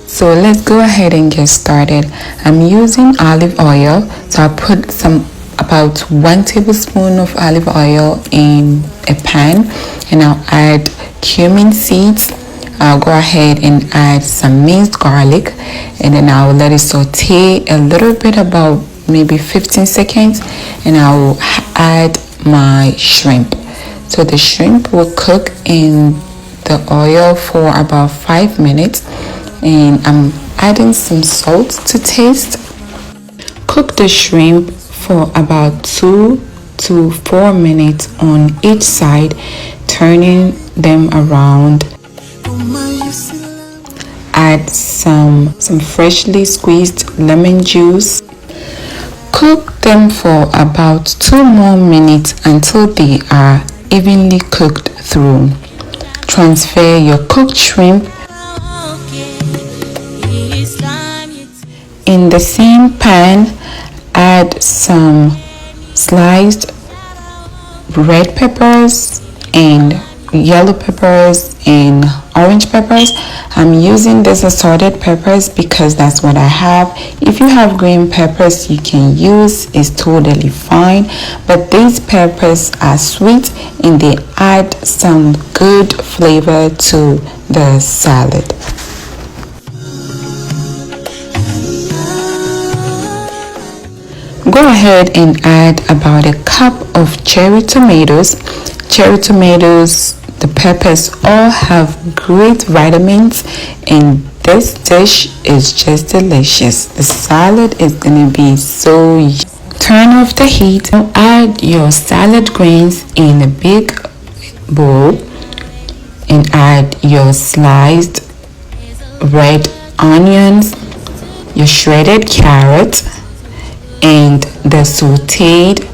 So let's go ahead and get started. I'm using olive oil, so I'll put about 1 tablespoon of olive oil in a pan, and I'll add cumin seeds. I'll go ahead and add some minced garlic, and then I'll let it saute a little bit, about maybe 15 seconds, and I'll add my shrimp. So the shrimp will cook in the oil for about 5 minutes, and I'm adding some salt to taste. Cook the shrimp for about 2 to 4 minutes on each side, turning them around. Add some freshly squeezed lemon juice. Cook them for about 2 more minutes until they are evenly cooked through. Transfer your cooked shrimp. In the same pan, add some sliced red peppers and yellow peppers and orange peppers. I'm using these assorted peppers because that's what I have. If you have green peppers you can use, it's totally fine, but these peppers are sweet and they add some good flavor to the salad. Go ahead and add about a cup of cherry tomatoes. Cherry tomatoes, the peppers all have great vitamins, and this dish is just delicious. The salad is gonna be so yummy. Turn off the heat. Now add your salad greens in a big bowl and add your sliced red onions, your shredded carrot, and the sauteed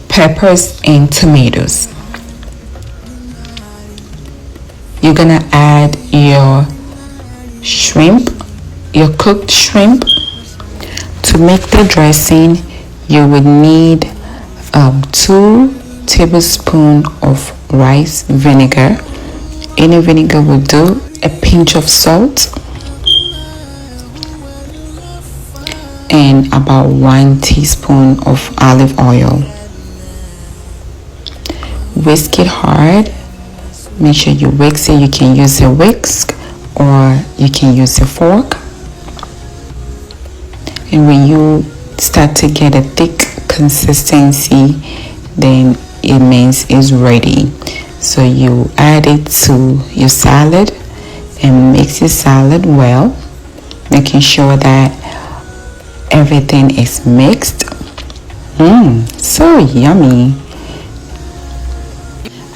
peppers and tomatoes. You're gonna add your shrimp, your cooked shrimp. To make the dressing, you would need 2 tablespoons of rice vinegar. Any vinegar will do. A pinch of salt and about 1 teaspoon of olive oil. Whisk it hard. Make sure you whisk it. You can use a whisk or you can use a fork. And when you start to get a thick consistency, then it means it's ready. So you add it to your salad and mix your salad well, making sure that everything is mixed. So yummy.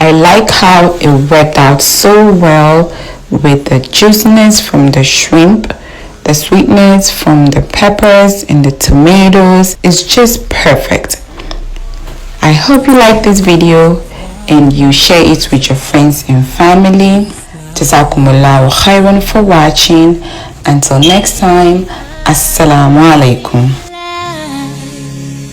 I like how it worked out so well with the juiciness from the shrimp, the sweetness from the peppers and the tomatoes. It's just perfect. I hope you like this video and you share it with your friends and family. Jazakumullahu khairan for watching. Until next time, Assalamu alaikum.